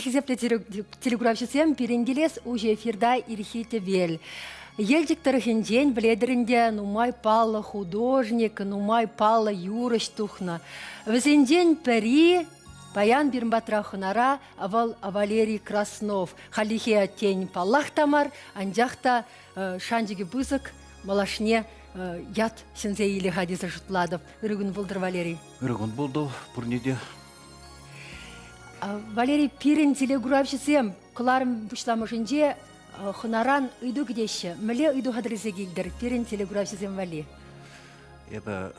хизепте телеграфчысем перенгелес уже эфирда ирхите бел. Елдик тарахинжен бледеринде нумай пала художник, нумай пала юрыш тухна. Везенден пери Паян бирмбатрахынара авал Валерий Краснов. Халихе тень паллах тамар, анжахта шанжиги бызык, малашне ят сензе или хадиза жутладов. Иргун булдыр Валерий. Иргун булду пурниде. Валерий пирин телеграфчысем куларым бушламышынже хынаран үйду гидеші. Міле үйду хадырызе келдір. Пирин телеграфчысем Вали. Ебе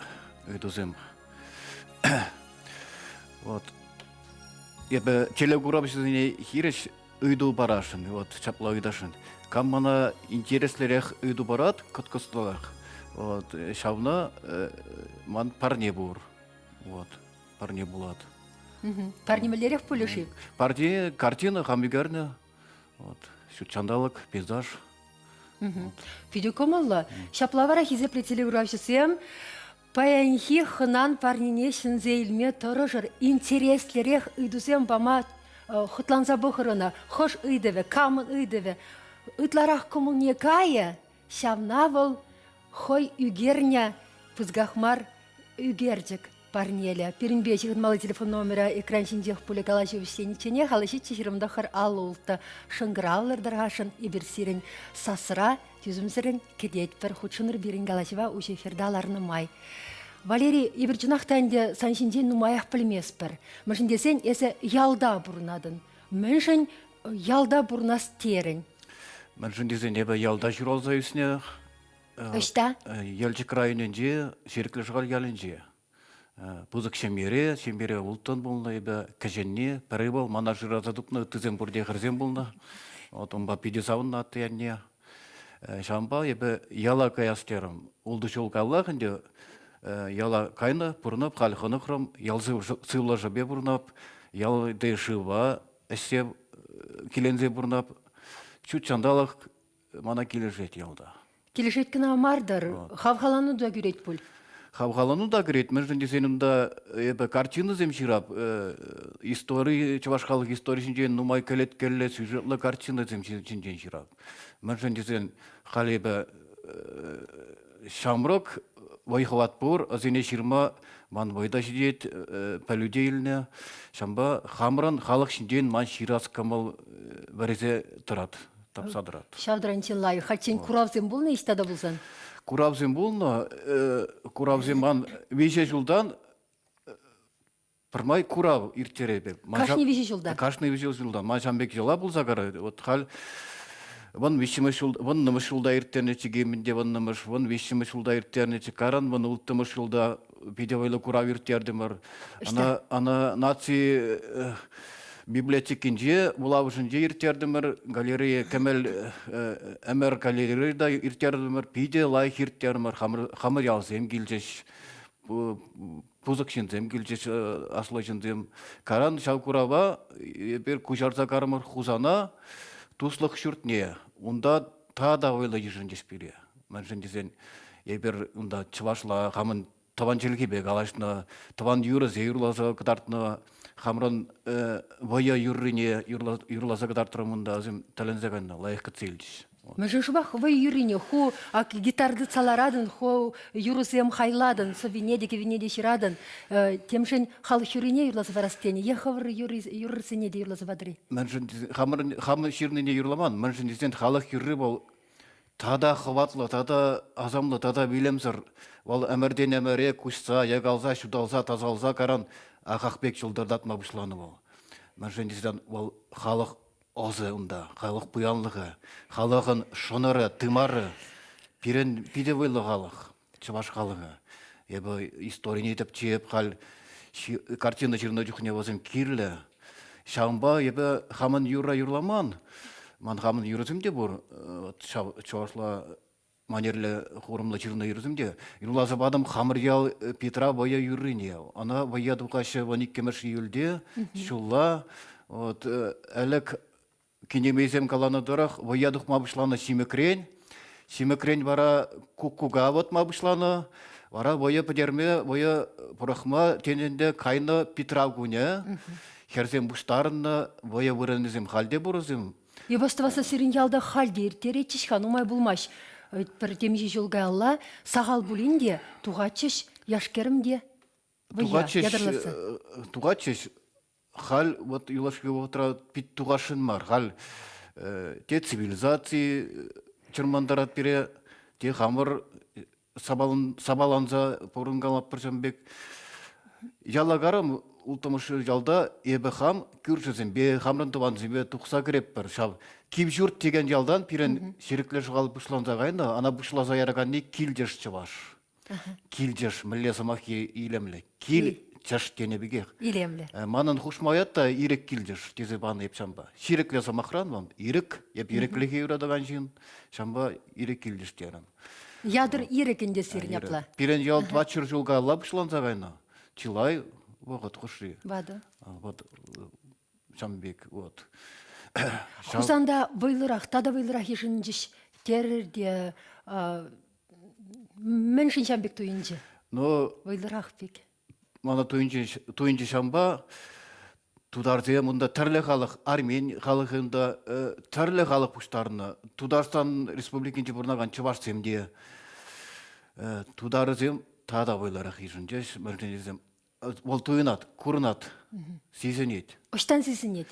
үйдузем. Вот. Ебе телеграфчысыне хиреш үйду барашын. Вот чапла үйдашын. Кам мана интереслерех үйду барат, кыткыстылах. Вот. Шавна ман парне бур. Вот. Парне булат. Парнемелерек полюши. Парне картина хамигарна. Вот. Чандалык, пейзаж. Видеокомалла. Шаплавара хизепле телеграфчысем паянхи хынан парнине шинзейлме торожыр интереслерех үйдусем бама хутланса бухырына хош үйдеве, камын үйдеве. Ытларах коммуникая шавнавыл хой үгерня пызгахмар үгерджик. Парнеля. Перенбечик малый телефон номера экран шиндех пуля калачев сеничене халаши чеширымдахар алулта шыңгыравлар даргашын иберсирен сасыра тюзумсерен кедетпер худшыныр бирин калачева уже эфирдаларны май. Валерий иберчунахтанде саншинден нумаях пілмеспер. Мышындесен эсе ялда бурнадын. Мышын ялда бурнас терен. Мышындесен ебе ялда жүролза үсіне Ышта? Елчик районенде шеріклі шығар ялынже. Бузык шембере ултан болна, ебе кәженне, пәрі бол, мана жыраза дұпны, тізем бұрде қырзем болна. Отын ба пиде сауынна атты әнне. Шамба, ебе яла каястерім. Улды жол қаллағынде, яла кайны бұрнап, қалқыны қырым, ялзы сыйлы жабе бұрнап, ялды шыва, әсе келензе бұрнап, чүт чандалық мана келешет ялда. Келешет кіна мардар, хавхалану да күрет бұл. Хавхалану да говорит, между дизайнымда картины земширап, истории, чувашхалық истории шинжен, нумай келет келле, сюжетлы картины земширап ширап. Между дизайн халебе шамрок, вайхват пор, азине ширма, ман вайда шидет, пәлюдейліне, шамба хамран халық шинжен ман ширас камал варезе тұрат, тапсадырат. Шавдыранчен лай, хатчен куравзен бұл не истада бұлсан? Куравзем болна, куравзем ман веже жылдан пырмай курав иртеребе. Кашни веже жылдан? Кашни веже жылдан. Мажамбек жила бұл загары. Вот хал вон вещимыш жылда, вон нымыш жылда иртернечі гемінде, вон нымыш, вон вещимыш жылда иртернечі каран, вон улттымыш жылда видеойлы курав иртердімір. Ана наци библиотекинже, булавышынже иртердімір, галерея кәмел әмір галереяда иртердімір, пиде лайх иртердімір, хамыр ялзем келжеш, пузықшынзем келжеш аслайшынзем. Каран шаукурава, бір күжарза карымыр хузана, туслық шүртне, онда тада ойлы ежінжеш бере. Мәншін дезен, ебір онда чывашла, хамын таванчылығы бек алашына, таван юры зейрлазы кыдартына, Хамран вая юррине юрласа кадартырымында азым талензегенна лайыққа цельдиш. Мәжішбақ вай юррине, ху гитарды цаларадын, ху юрусем хайладын, со Венеде ширадын, темшен хал юррине юрласа варастене, ехавр юррсене де юрласа вадри. Хамы ширнине юрламан, мәншін десен халық юрри бол, тада хватлы, тада азамлы, тада билемсір, вал әмірден әміре күшса, ягалза, шудалза, тазалза каран, Ақақбек жылдардатма бұшланы бол. Мәжендізден ол халық озы ұнда, халық бұянлығы, халықын шыныры, тымары, пиде ойлы халық, чываш халығы. Ебі историяны етіп чеп, хал картина жеріне жүхіне өзім кирлі. Шамба ебі хамын юрламан, ман хамын юрызымде бұр, чавашла манерлі хорымлы жеріне юрызымде. Юрлазы бадым хамыр ял Петра боя юрыне. Ана боя дұқашы 12 кемеш июльде, шулла, әлік кенемезем каланы дұрақ, боя дұқма бұшланы Симекрен бара кукуга вот ма бұшланы, вара боя пәдерме, боя бұрақма тенінде кайны Петра гуне, херзем буштарынна воя вырынызым халде бурызым. Ебастываса серинялда халдер, теречиш умай булмаш. Бір темеші жолға алла, сағал бұлінде, туғачыш, яшкерімде. Тугачыш, хал, вот юлашки отра пит тугашын мар, хал, те цивилизации чырмандарат бере, те хамыр сабаланза порынгалап біржамбек. Ялагарым ултымышы жалда ебі хам күршізім, бе хамрын туған зібе тұқса кереп бір шал. Кип жұрт деген жалдан пирен шереклер шығал бұшланза ғайна, ана бұшлаза яраған не кил жеш чываш. Кил жеш, мүлі самахи илемлі. Кил жеш денебеге. Илемлі. Манын хушмаят та ирек кил жеш, тезе баны еп шамба. Шереклер самахран вам, ирек, еп ирекліге юрадаған жин, шамба ирек кил жеш дерім. Ядыр ирекінде серін апла. Пирен жал 20 жылға алла бұшланза ғайна. Чилай, вағыт хуши. Бады. Вот, шамбек, вот. Хусанда вайлырақ, тада вайлырақ ешінжіш терде меншін шамбек туйынжы. Но, Вайлырақ бек. мана туйынжы шамба, тударзе мұнда түрлі халық, армен халықында түрлі халық пұштарына, Тударстан республикинче бұрнаған чываш земде, тударзем тада вайлырақ ешінжіш, мәртенезем. Ол туйынат, курынат, сезенет. Оштан сезінет.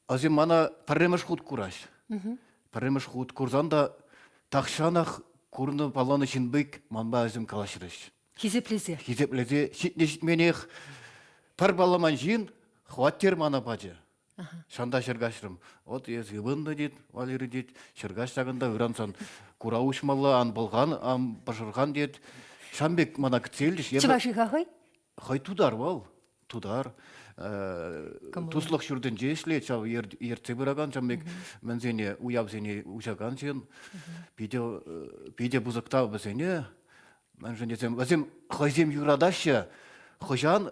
Азим мана парремеш худ кураш. Парремеш худ курзанда тахшанах курны баланы шинбек манба азим калашырыш. Хизеплезе. Хизеплезе шитнешитменех пар баламан жин хваттер мана бачы. Шанда шыргашырым. Вот ез ебынды дед, валері дед, шыргаш жағында ырансан кура ушмалы, ан болған, ан пашырған дед. Шамбек мана кітселдіш. Чываши қағай? Хай тудар вал, тудар. Туслық жүрден жешле, чав ерте біраган, жамбек мен зене уяб зене ушаган жен, биде бұзықтау бізене, мен жендесем, өзім хайзем юрадашы, хожан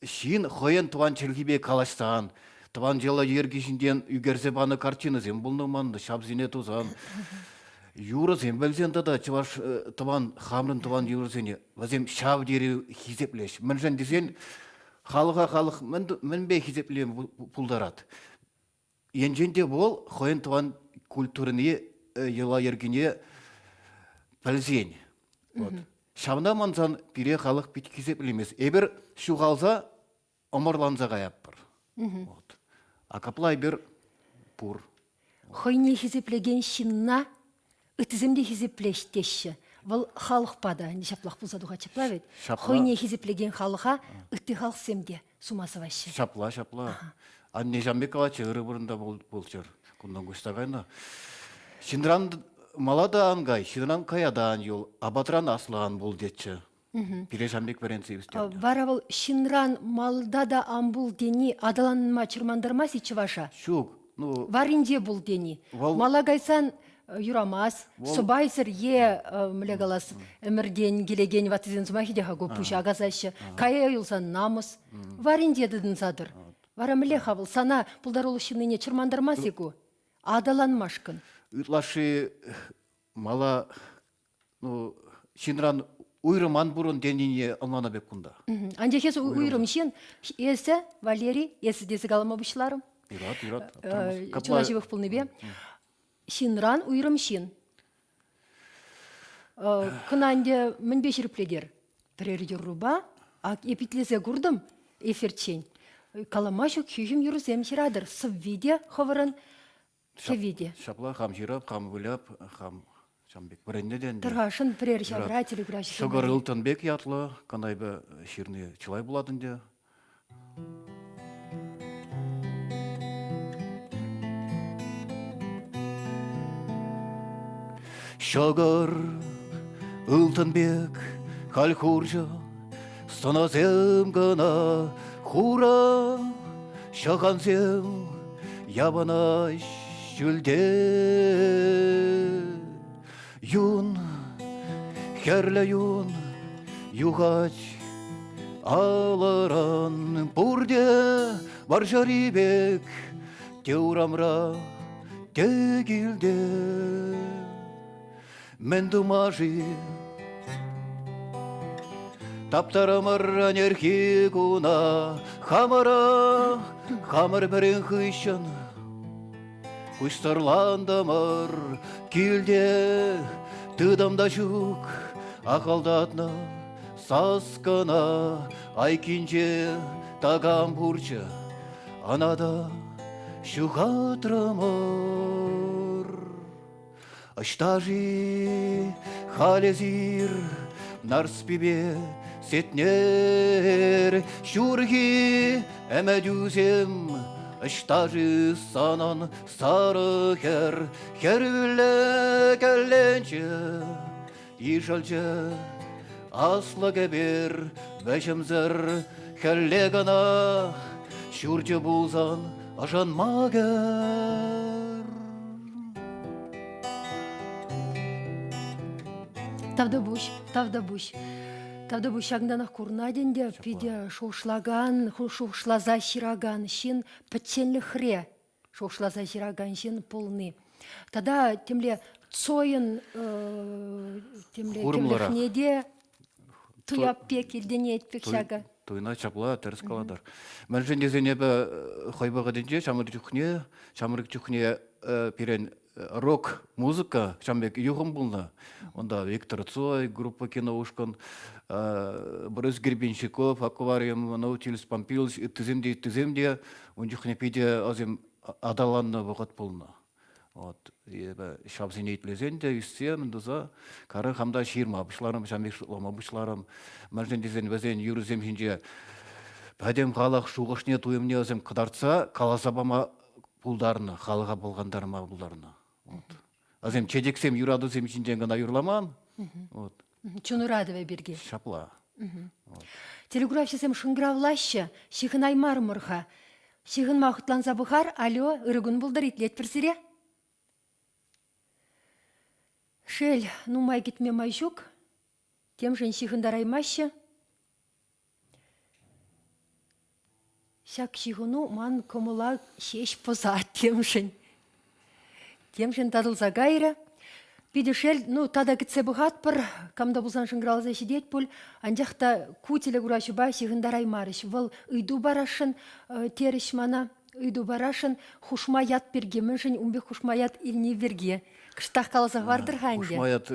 шин хоен туан челгибе калаштан, туан жела ергешінден үгерзе баны картины зем бұлныманды, шап зене тузан. Юры зем бәлзенді да, чываш туан хамрын туан юры зене, өзім шав дері хизеплеш. Мен жендесен, халық мен бе хизеплем пулдарат. Енженде бол хоен туан культурыны ела ергене пәлзен. Шавна манзан пире халық бит хизеплемес. Эбір шу қалза омырланза ғаяп бір. Акаплай бір пур. Хойне хизеплеген шинна ытыземде хизеплештеші. Вал халық пада, не шаплақ бұлзадуға чаплавет. Хойне хизеплеген халыға ыты халық семде сумасы вашы. Шапла. Анне жамбекова чығыры бұрында бұл чыр. Күндан көстағайна. Шиндран малада ангай, шиндран каядан ел, абатран аслаған бұл детчі. Пире жамбек варенці үстен. Варавал шинран малда да амбул дени адаланма чырмандарма сичі ваша. Шук. Варинде бұл дени. Малагайсан юрамас, собайсыр млегалас өмірден келеген ватызен зумахидеха көпуші агазашы. Кая юлсан намыс. Варинде дедін задыр. Вара млеха бұл сана пұлдарулы шиныне чырмандарма сегу. Адаланмашкын. Үтлашы мала шинран уйрыман бұрын деніне алмана бек күнда. Анжахес уйрым шин, есі Валерий, есі дезі қалама бұшыларым. Ират. Чулашевых полныбе. Шинран уйрым шин. Кынанде мін бешіріплегер. Бірердер руба, ак епитлезе күрдім эфирчен. Каламашу күйім юрызем хирадыр. Сыввиде ховырын кевиде. Шапла хам жирап, хам вылап, хам шамбек. Бірендеден. Тұрғашын бірер шабыра телеграфи. Шогар ылтынбек ятлы, канайбы ширны чылай буладынде. Шогар ылтынбек халхуржа, станазем гана хура, шағансем ябана жүлде. Юн, херлі юн, юғач аларан бұрде бар жарибек, теурамра тегілде. Мен думажи таптарымыр нерхи куна, хамыр бірін хыщын, Кустарландымыр килде, тыдамда жүк, ақалдатна, саскана, айкинже, тагам бурча, анада шухатрымыр. Аштажи халезир, нарспибе, сетнер, шурги, әмәдюзем, Аштажи санан сары хервілі кәлленче, ишалче, аслы кәбер, бәшімзір, хәллегана, шүрче бұлзан, ашан магер. Тавдабуш. Тавдабуш аңданақ курнаденде пиде шоушлаза шираган шин пәтченлі хре. Шоушлаза шираган шин полны. Тада темле цойын темлехнеде туяп пек елдене етпек шага. Тойна чапла терс каладар. Мен жөнде зенебе хойбага денже чамырык чухне пирен рок музыка чамбек югым булна. Онда Виктор Цой группа кино ушкан, Борис Гребенщиков, Аквариум, Наутилус Помпилович, тиземде, он жухне пиде азем адаланна вакыт булна. Вот, шабзинейтлезенде үстем дуза кары хамда ширма бушларым шамбек шутлама бушларым. Мен жөнде зен юрзем жинже бәдем халык шугышне туемне азем кыдарца каласабама пулдарына, халыга болгандарыма пулдарына. Вот. Азем чедексем юрадысем жинжен гана юрламан. Вот. Чунурадове берге. Шапла. Телеграфисем шынгравлаще, шихын аймар мырха. Шихын махытлан забыхар, алло, ырыгын булдар итлет персире. Шел, ну май гитме майжук, тем жен шихын дараймаще. Шак шихыну ман комула шеш поза тем жен тадыл загайра. Пидешел, ну, тада гитсе бұғат бір, камда бұлзан шыңғыралыза шедет бұл, анжақта кутелі күраші ба шиғындар аймарыш. Выл үйду барашын теріш мана, үйду барашын хушмаят берге, мүншін умбек хушмаят иліне берге. Кыштақ қалазақ вардыр ханде. Хушмаят...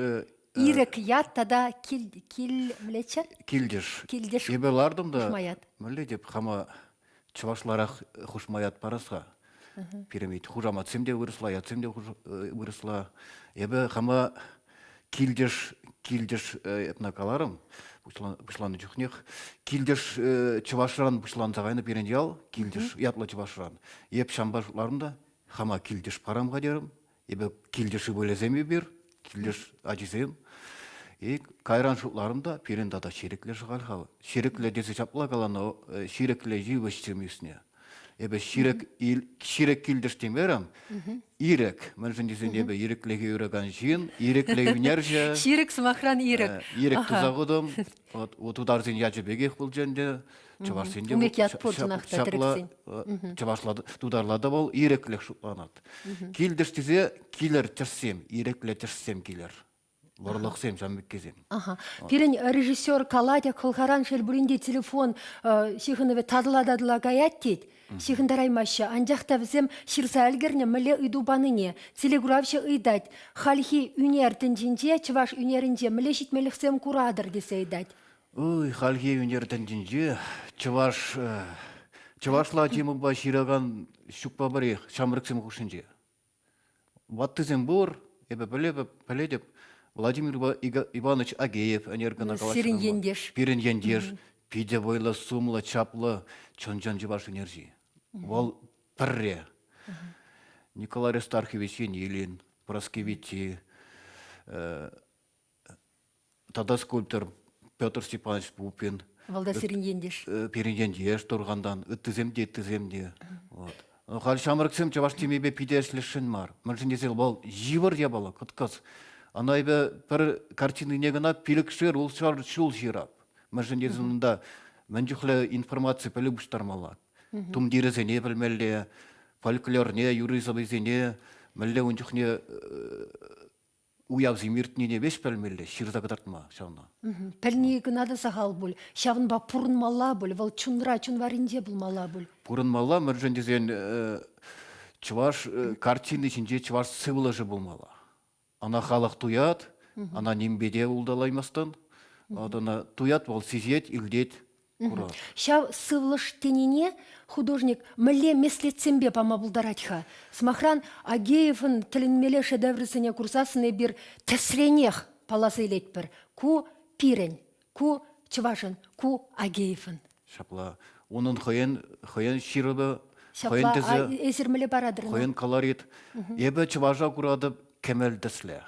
Ирек ят, тада кил млече? Килдеш. Килдеш Ебелардым да, хушмаят. мүлі деп, хама чывашларақ хушмаят парасқа. Пирамид. Хужама цемде выросла, я цемде выросла. Ебе хама килдеш этнакаларым, бушланы жүхнех. Килдеш чывашран бушлан зағайны перендиял, килдеш ятлы чывашран. Еп шамбашларымда хама килдеш парамға дерім. Ебе килдеші бөлеземе бер, килдеш ажизем. И кайран шутларымда перендада шерекле шығар. Шерекле десе чапла каланы, шерекле живөштемесіне. Ебе ширек килдеш темерам, ирек, мен жындесен ебе иреклеге өреган жин, ирекле үнерже. Ширек смахран ирек. Ирек тузағыдым, отударзен яжебегех бұл жөнде, чывашсенде шапла, тударлады бол, иреклек шутланады. Килдеш тезе килер тірсем, ирекле тірсем килер. Лорлықсем, жамбек кезем. Пирен режиссер Каладя Кылхаран шелбуринде телефон сихыныве тадыла гаят дейд. Сихындар аймашы, анжақта бізем шырса әлгерне мүлі үйду баныне, телеграфшы үйдад, халхи үнердің жинже, чываш үнерінде мүлі шитмеліксем курадыр десе үйдад. Ой, халхи үнердің жинже, чывашла темі ба шираган шукпа барех, шамрыксем хушынже. Ваттызем бұр, ебе піле деп, Владимир Иванович Агеев, энергона калашына. Пирен ендеш, пиде бойлы, сумлы, чаплы, чонжан жываш энержи. Ол пірре. Николай Рестархович Енилин, Проскевичи, тада скульптор Петр Степанович Пупин. Волда сирен ендеш. Пирен ендеш тұрғандан, үттіземде. Хал шамырксем чаваш темебе пиде эшлешін мар. Міншін десел, бол живыр ябалы, күткіз. Анайбе бір картины негана пилікшер, улшар шул жирап. Міншін десілінде мен жүхлі информация пілі бұштармала. Тум дирезене білмелі, фольклорне, юризабызене, мәлі он жүхне уяв зимиртнине беш пәлмелі, ширза кадартма, шауна. Пәлні гынады сағал бұл. Шавын ба пұрын мала бұл. Вал чунра, чунваринде бұл мала бұл. Пурын мала, мәржен дезен чываш картины içinde чываш сывылыжы болмала. Ана халық туят, ана нембеде улдалаймастан, адана туят бол сизет, илдет, кура. Шав сывлыш тенине художник міле меслетсембе пама бұлдаратха. Смахран Агеевын тілінмеле шедеврісіне курсасыне бір тәсренех паласы илет бір. Ку пирен, ку чывашын, ку Агеевын. Шапла, onun хойен ширыбы, хойен Шапла тізі, эсермеле барадыр. хойен каларит, ебі чыважа курады кемел дәсле.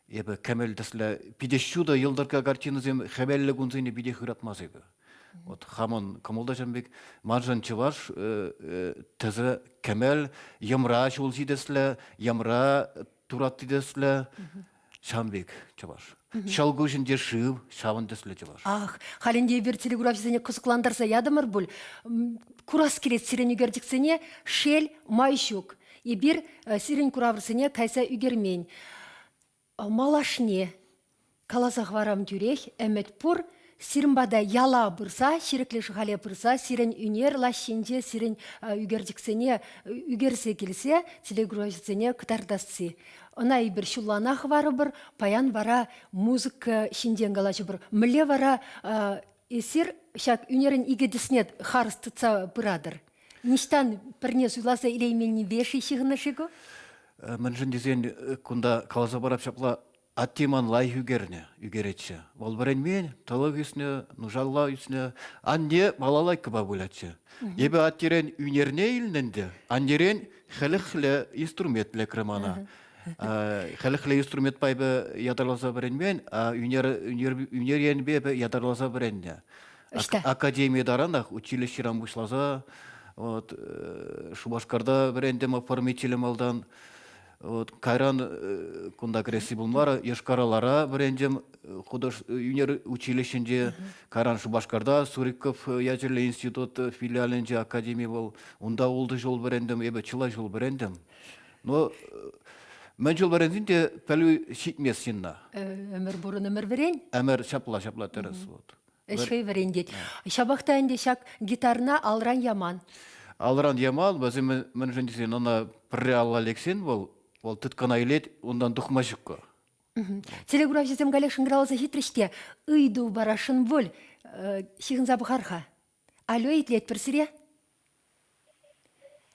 Ебі кемел дәсле, биде шуда йылдарка картинызем хәбәлі күнзейні биде хыратмаз ебі. Вот хамон камолда жамбек маржан чываш тізі кемел ямра шул жидесле, ямра турат дәсле, шамбек чываш. Шалгушын де шыв, шавын дәсле чываш. Ах, халінде бір телеграфизіне қызықландарса ядымыр бұл. Курас келет сирен үгердіксіне шел майшук. И бір сирен куравырсыне кайса үгермен. Малашне каласақ варам тюрех, әмет пұр сиренбада яла бұрса, ширеклеш ғале бұрса, сирен үнер лашенде сирен үгердіксіне үгерсе келсе, телеграфизіне кытардасы. Она и бір шуланах вары бір, паян вара музыка шинден галачы бір. Міле вара эсир, шак үнерін игедіснет харыстыца бұрадыр. Ништан пірне суйласа илейменні беші шығына шығы? Мәнжін дезен күнда қалаза барап шапла аттиман лай үгеретші. Ол бірін мен, талық үсіне, нужалла үсіне, анне балалай кыба бұлатшы. Ебі аттирен үнерне илненді, аннерен хіліхілі инструментлі кірмана. Хіліхілі инструмент байбы ядарласа бірін мен, үнерен бебі ядарласа бірін. Академия даранах, училищерам бұшлаза, Шубашкарда біріндем оформителем алдан, Кайран кунда креси булмара, Ешкаралара біріндем үнер училищенде, Кайран Шубашкарда, Суриков ядерлі институт филиаленде академия бол, онда олды жол біріндем, ебі чыла жол біріндем. Но мен жол біріндінде пәлі шитмес синна. Өмір бұрын өмір верен? Әмір шапла терес. Эшвей верен дед. Шабақта әнде шак гитарна алран яман. Алран ямал, бәзім мен жөндесен, она пірре алла лексен бол түткана илет, ондан дұқма жүккі. Телеграф жезем галек шыңғыралыза хитріште, ұйду барашын бол, шиғын забығарға. Алло, итлет бір сіре?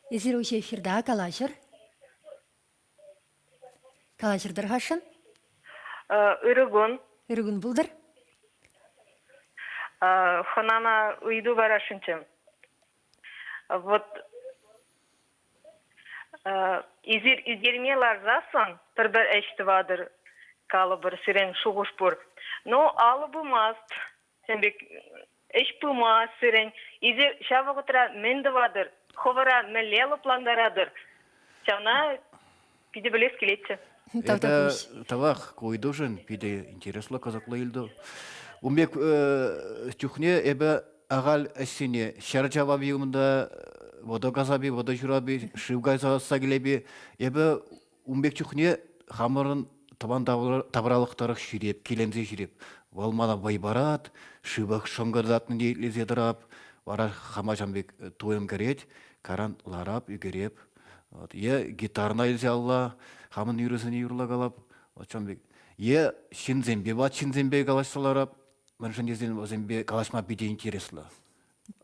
Езір өше эфирда, калашыр? Калашырдыр ғашын? Үрігін. Үрігін бұлдыр? Ханана уйду барашынчым. Вот изермелар засын, бір әшті вадыр, калы бір сирен шуғыш бұр. Но алы бұмаст, сенбек әш бұмаст сирен, изер шавығытыра менді вадыр, ховара мәлелі пландарадыр. Шавна пиде білес келетші. Тавақ койду жын, пиде интереслы казаклы елді. Умбек тюхне эбе ағал әсіне шар жаваби умда вода газаби, вода жураби, шивгай сагилеби эбе умбек тюхне хамырын табан табыралықтарық ширеп, келемзе ширеп. Валмана байбарат, шивак шоңгырдатын лезедірап, вара хама жамбек туем керет, каран ларап, үгереп. Гитарна елзе алла, хамын үйресіне үйрлагалап, шинзембе бат, шинзембе галашсаларап, Мэншин дезен өзембе калашма биде интереслы.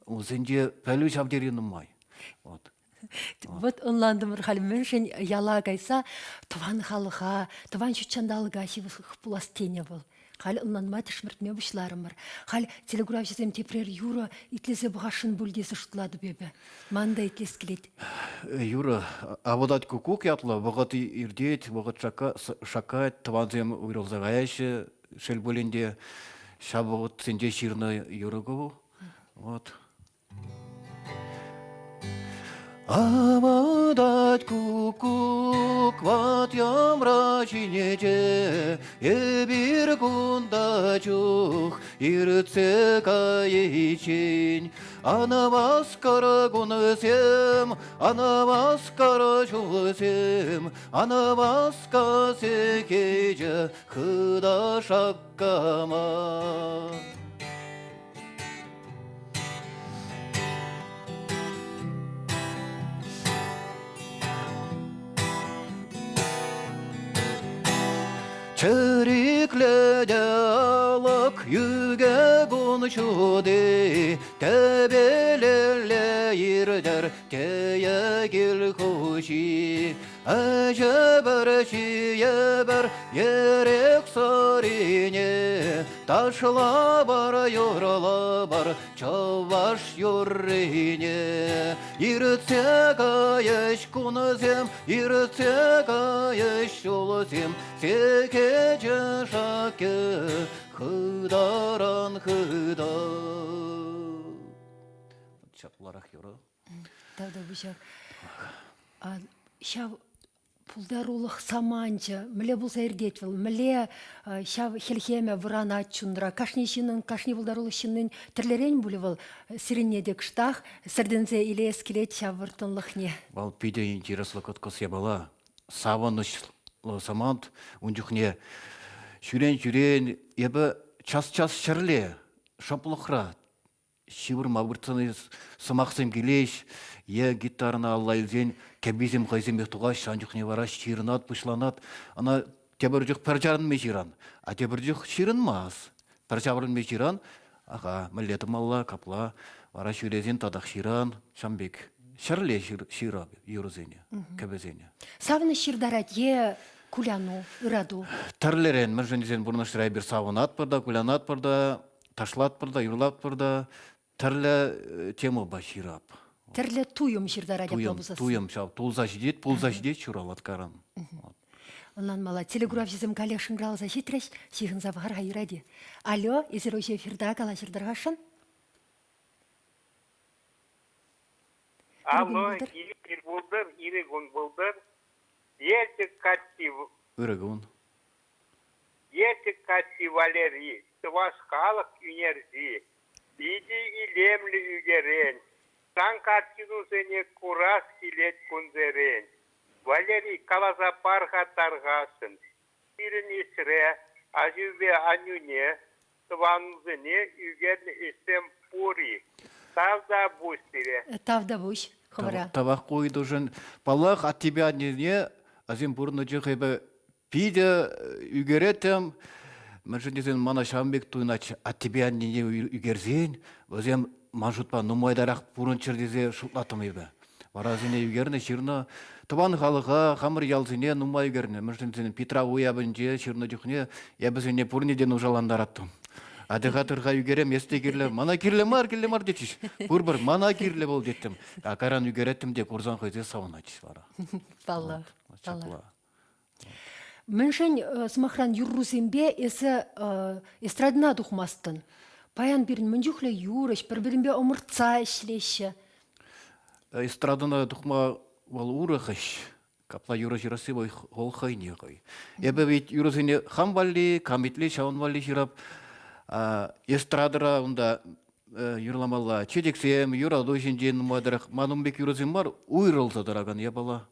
Өзенде пәлі жабдерінің май. Вот онландымыр халі мэншин яла кайса, тұван халыға, тұван шүтчандалыға шивы пуластене бол. Халі онланма тішміртме бұшларымыр. Халі телеграф жезем тепрер юра итлесе бұғашын бүлдесі шұтлады бебе. Манда итлес келет. Юра, аводат кукук ятла, бұғат ирдет, бұғат шакат, тұванзем ұйрылзағаяшы, шел бөлінде, шабығыт сенде ширны юрыгу. Вот. Аводат кукук, ват ямра чинеже, ебір күнда чух, иртсе кайечен, ана маскара гунысем, ана маскара жуысем, ана маска секеже хыда шаккама. Çeriklede alık yüge gunçude, tebelerle yirder teye gil kuşi. Aceber şiyeber yerek sarine, taşla bar yorla bar çavaş yorrine. Yirtse gayeş kunuzem, yirtse gayeş yoluzem, sekece şake hıdaran hıda. Çapılarak yoru. Тавда бушак. Шав пулдарулых саманча, мле булса ирдетвил, мле шав хелхеме врана чундра, кашни пулдарулых шиннын терлерен булевал сиренедек штах, сырдензе или эскелет шав выртынлыхне. Вал пиде интереслы коткос ябала. Саваныш самант унжухне. Шүрен, ебі час шырле, шаплықра. Шивыр мабыртыны сымақсым келеш, гитарына алла илзен, кәбезем қайзем ектуға шанжухне вара ширынат, пышланат. Ана тебір жүк пәржарын ме жиран, а тебір жүк ширын мас. Пәржабырын ме жиран, аға, мүлетім алла, капла, вара шүрезен тадақ ширан, шамбек. Шырле шира юрызене, кәбезене. Савны ширдарат куляну, ыраду. Тарлерен, мәрженезен бұрныштырай бір савынат бірда, кулянат бірда, ташлат бірда, юрлат бірда, тарле тему ба ширап. Терле туйым ширдарат яплабузасы. Туйым, шап, пулза жидет, шуралат каран. Онан мала телеграф жезем калешин гралза житреш, сихын завғар хайради. Алло, изероше эфирда кала ширдаргашын? Алло, Ирик Булдыр, Иригун Булдыр. Ертик Катти, Үрігін. Ертик Катти Валерий, Твашкалык Юнерзи, Иди Илемли Югерен, Сан картину зене Курас Килет Кунзерен, Валерий Калазапарха Таргасын, Ирин Исре, Аживе Анюне, Тванзене Югерни Истем Пури, Тавда Бустире. Тавда буш, хвара. Табақ қойды жын. Балақ от тебя не, азим бұрны жүхебі пиде үгеретім. Мәжіндесен мана шамбек туйнач от тебя не үгерзен. Өзем мажутпа нумайдарақ бұрын чердезе шутлатым ебі. Варазыне үгеріне шырны. Табан халыға қамыр ялзыне нумай үгеріне. Мәжіндесен Петра уябынже шырны жүхіне ебізіне бұрнеден ұжаландараттым. Адыға тұрға үгерем, есте керлі, мана керлі мар детіш. Бұр-бұр, мана керлі бол деттім. Акаран үгереттім деп ұрзан қойзе сауын айтыш бара. Балла. Чапла. Міншін смахран юррузембе есі эстрадына дұқмастын. Паян бірін мүнжіхлі юрыш, бір-бірінбе омыртса ішлеші. Эстрадына дұқма ол ұрықыш. Капла юра жирасы бой ол қайне қой. Ебі бейт юрызыне хам валли, камитлі, шауын валли жирап. Эстрадыра онда юрламалла чедексем, юраду жинжен нумадырақ, манумбек юрызым бар, уйрылзадыраган ебала.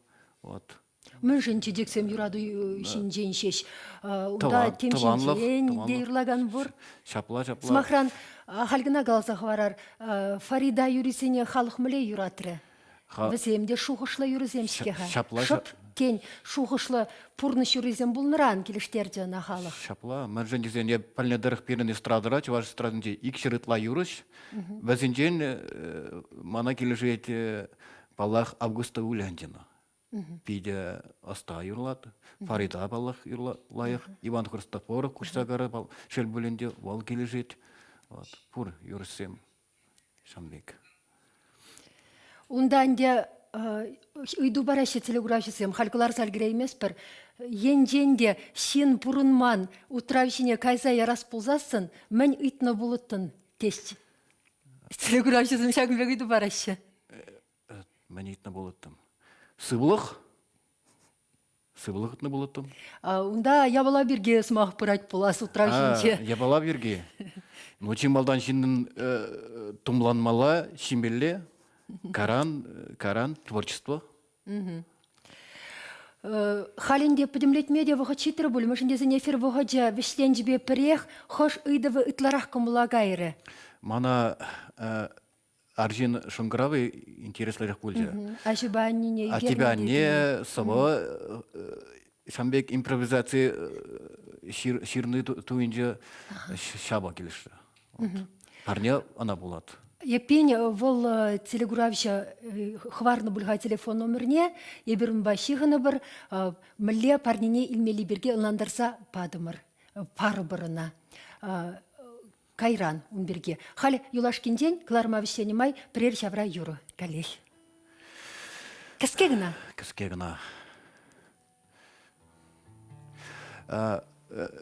Міншін чедексем юраду жинжен шеш. Онда темшінжен дейірлаган бұр. Шапла. Смахран халгына галзақ варар. Фарида юрисене халық мүле юратыры. Віземде шуғышлы юризем шкеға. Шып кен шуғышлы пұрныш юризем бұлныран келіштерді на халық. Шапла. Мәржендезен е пәлнедірік берін эстрадыра, чуваш эстрадынде икшірітла юрыш. Вәзінжен мана келішет балақ Августа Уляндина. Пиде аста юрлады. Фарида балақ юрлайық. Иван Христофоров күштағары шел бөлінде вал келішет. Пұр юрысем Шамбек. Унданде үйду барашы телеграфисем, халкалар салгіре емес бір, енженде шен бұрынман утравшіне кайза ярас болзасын, мән үйтіні болыттын тест. Телеграфисем шагынбек үйду барашы. Мән үйтіні болыттым. Сыбылық үйтіні болыттым. Унда ябала бірге смақ бұрайт болас утравшінше. Ябала бірге. Ну, чималдан шиннин тумланмала, шимелле, каран, творчество. Халинде подемлет медиа вога читер бул, машинде за нефир вога жа вишленжбе прех, хош ыдавы ытларах камулагайры. Мана аржин шунгравы интереслерих пульжа. А тебя не А тебя не сама шамбек импровизация ширны туинжа шаба келишті. Парня она булат. Епень вол телегуравща хварны бульга телефон номерне, еберін башиғыны бір, мүлле парнине илмели берге ыландырса падымыр, пары бұрына. Кайран он берге. Халі юлашкен ден, кларма вишенемай, прер шавра юру, калеш. Кіске гына? Кіске гына.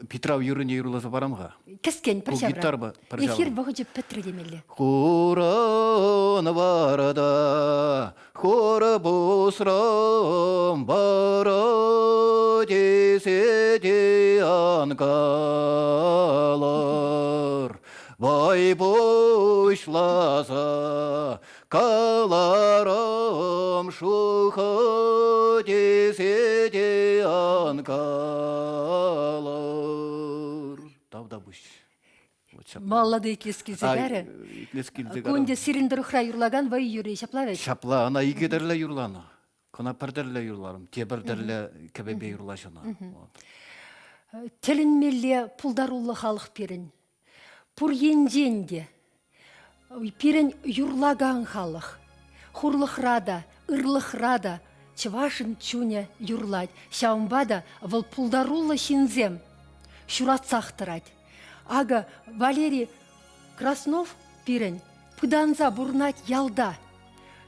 Петрав юрыне юрлаза барамға. Кіскен, пір шавра. Гитар ба, пір шавра. Эфир бұғы жеп пәтірі демелі. Хураны барада, хуры бұсырым бара десе де анқалар. Бай бұшласа қаларым шуқы десе де анқалар. Тавда бұш. Маллады итлескілзі бәрі. Көнде сирендір ұқра юрлаган вай юрей шаплавет. Шапла, ана игедерле юрланы. Кона пердерле юрларым, тебердерле кебебе юрлашына. Тілінмелі пулдарулы халық перін. Пұр енденде. Перін юрлаган халық. Хурлықрада, ырлықрада, чывашын чуне юрлать. Шаумбада выл пулдарулы шинзем. Шурат сақтырать. Ага Валерий Краснов пирен пыданза бурнать ялда.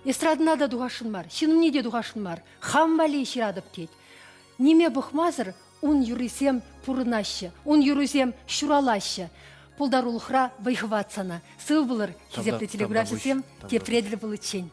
Эстраднада дуғашынмар, шинумнеде дуғашынмар, хамбали ширадып кет. Неме бұқмазыр, он юрисем пурынашы, он юрисем шуралашы. Пулдарулықра вайхватсана. Сыл бұлыр, кезепті телеграфисем, тепреділі бұлы чен.